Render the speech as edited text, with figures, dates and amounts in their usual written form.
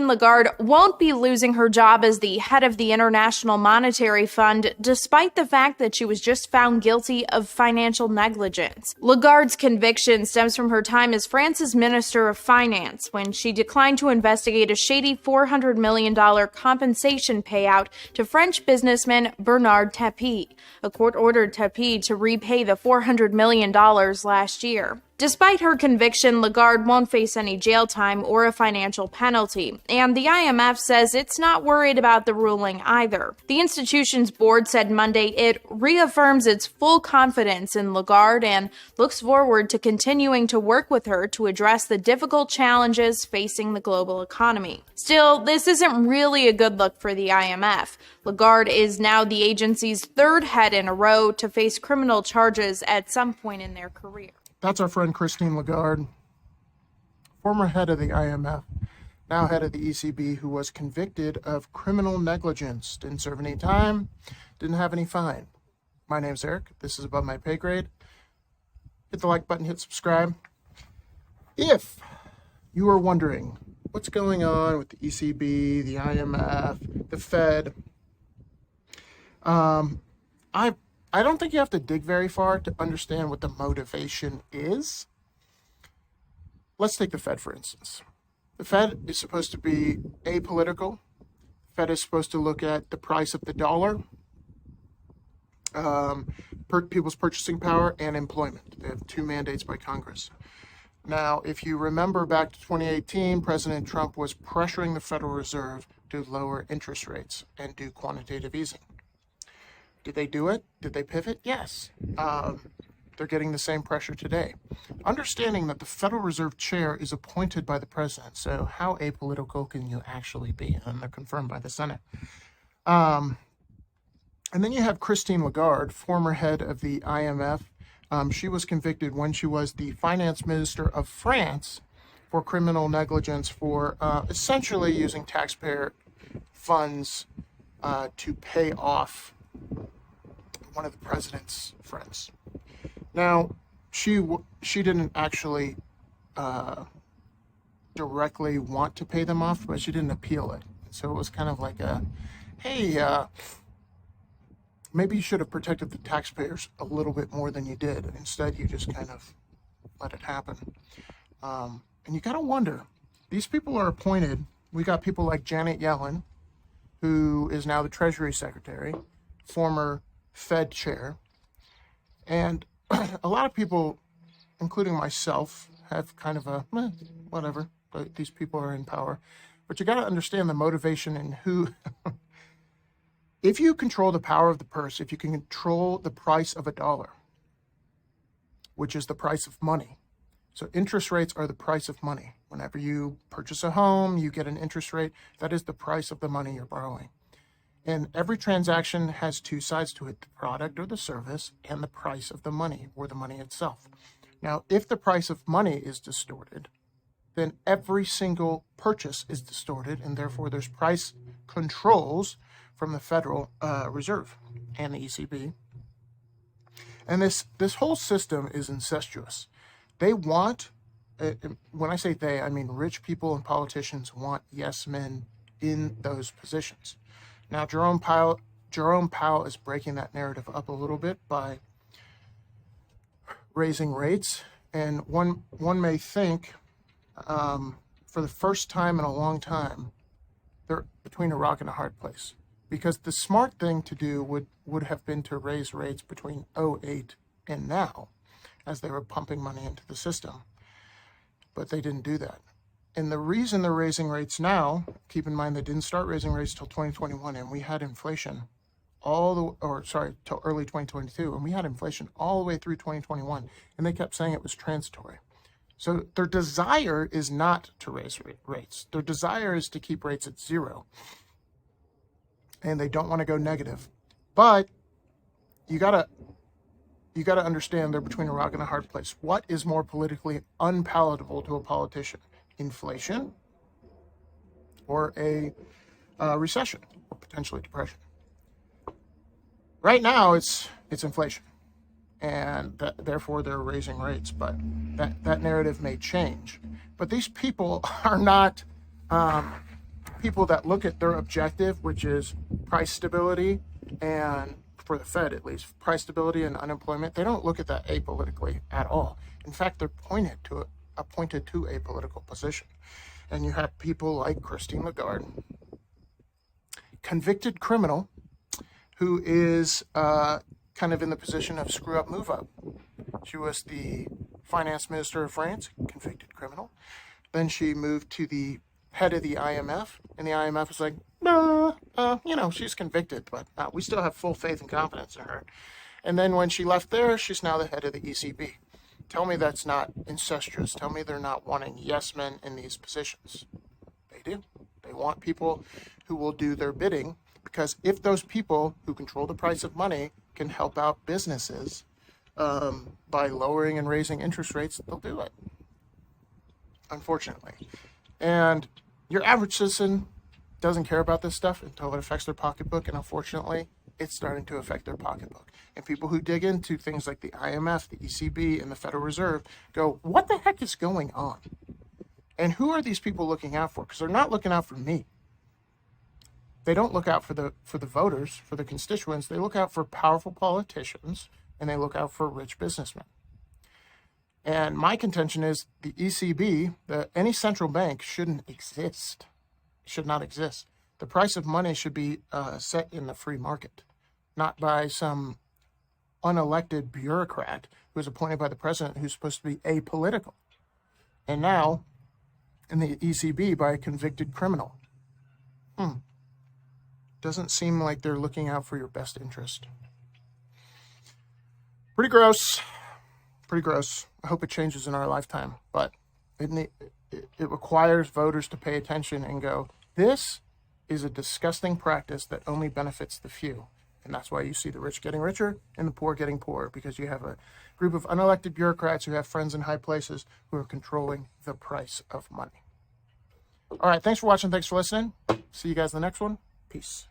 Christine Lagarde won't be losing her job as the head of the International Monetary Fund, despite the fact that she was just found guilty of financial negligence. Lagarde's conviction stems from her time as France's Minister of Finance, when she declined to investigate a shady $400 million compensation payout to French businessman Bernard Tapie. A court ordered Tapie to repay the $400 million last year. Despite her conviction, Lagarde won't face any jail time or a financial penalty, and the IMF says it's not worried about the ruling either. The institution's board said Monday it reaffirms its full confidence in Lagarde and looks forward to continuing to work with her to address the difficult challenges facing the global economy. Still, this isn't really a good look for the IMF. Lagarde is now the agency's third head in a row to face criminal charges at some point in their career. That's our friend Christine Lagarde, former head of the IMF, now head of the ECB, who was convicted of criminal negligence. Didn't serve any time, didn't have any fine. My name's Eric. This is Above My Pay Grade. Hit the like button, hit subscribe. If you are wondering what's going on with the ECB, the IMF, the Fed, I don't think you have to dig very far to understand what the motivation is. Let's take the Fed, for instance. The Fed is supposed to be apolitical. The Fed is supposed to look at the price of the dollar, people's purchasing power, and employment. They have two mandates by Congress. Now, if you remember back to 2018, President Trump was pressuring the Federal Reserve to lower interest rates and do quantitative easing. Did they do it? Did they pivot? Yes. They're getting the same pressure today. Understanding that the Federal Reserve Chair is appointed by the president, so how apolitical can you actually be? And they're confirmed by the Senate. And then you have Christine Lagarde, former head of the IMF. She was convicted when she was the finance minister of France for criminal negligence for essentially using taxpayer funds to pay off one of the president's friends. Now, she didn't actually directly want to pay them off, but she didn't appeal it. So it was kind of like hey, maybe you should have protected the taxpayers a little bit more than you did. Instead, you just kind of let it happen. And you got to wonder, these people are appointed. We got people like Janet Yellen, who is now the Treasury Secretary, former Fed chair, and a lot of people, including myself, have kind of whatever, these people are in power. But you got to understand the motivation and who. If you control the power of the purse, if you can control the price of a dollar, which is the price of money. So interest rates are the price of money. Whenever you purchase a home, you get an interest rate. That is the price of the money you're borrowing. And every transaction has two sides to it, the product or the service and the price of the money or the money itself. Now, if the price of money is distorted, then every single purchase is distorted, and therefore there's price controls from the Federal Reserve and the ECB. And this whole system is incestuous. They want, when I say they, I mean rich people and politicians want yes men in those positions. Now, Jerome Powell is breaking that narrative up a little bit by raising rates. And one may think, for the first time in a long time, they're between a rock and a hard place. Because the smart thing to do would have been to raise rates between 2008 and now, as they were pumping money into the system. But they didn't do that. And the reason they're raising rates now, keep in mind they didn't start raising rates till 2021, and we had inflation till early 2022, and we had inflation all the way through 2021, and they kept saying it was transitory. So their desire is not to raise rates. Their desire is to keep rates at zero, and they don't want to go negative. But you gotta understand they're between a rock and a hard place. What is more politically unpalatable to a politician? Inflation or a recession or potentially depression? Right now it's inflation, and therefore they're raising rates, but that narrative may change. But these people are not people that look at their objective, which is price stability, and for the Fed at least, price stability and unemployment, they don't look at that apolitically at all. In fact, they're appointed to a political position. And you have people like Christine Lagarde, convicted criminal, who is kind of in the position of screw up, move up. She was the finance minister of France, convicted criminal. Then she moved to the head of the IMF, and the IMF was like, she's convicted, but we still have full faith and confidence in her. And then when she left there, she's now the head of the ECB. Tell me that's not incestuous. Tell me they're not wanting yes men in these positions. They do. They want people who will do their bidding, because if those people who control the price of money can help out businesses by lowering and raising interest rates, they'll do it, unfortunately. And your average citizen doesn't care about this stuff until it affects their pocketbook, and unfortunately, it's starting to affect their pocketbook. And people who dig into things like the IMF, the ECB, and the Federal Reserve go, what the heck is going on? And who are these people looking out for? Because they're not looking out for me. They don't look out for the voters, for the constituents. They look out for powerful politicians, and they look out for rich businessmen. And my contention is the ECB, any central bank shouldn't exist, should not exist. The price of money should be set in the free market, not by some unelected bureaucrat who is appointed by the president who's supposed to be apolitical. And now, in the ECB, by a convicted criminal. Doesn't seem like they're looking out for your best interest. Pretty gross. Pretty gross. I hope it changes in our lifetime, but it requires voters to pay attention and go, this is a disgusting practice that only benefits the few. And that's why you see the rich getting richer and the poor getting poorer, because you have a group of unelected bureaucrats who have friends in high places who are controlling the price of money. All right, thanks for watching. Thanks for listening. See you guys in the next one. Peace.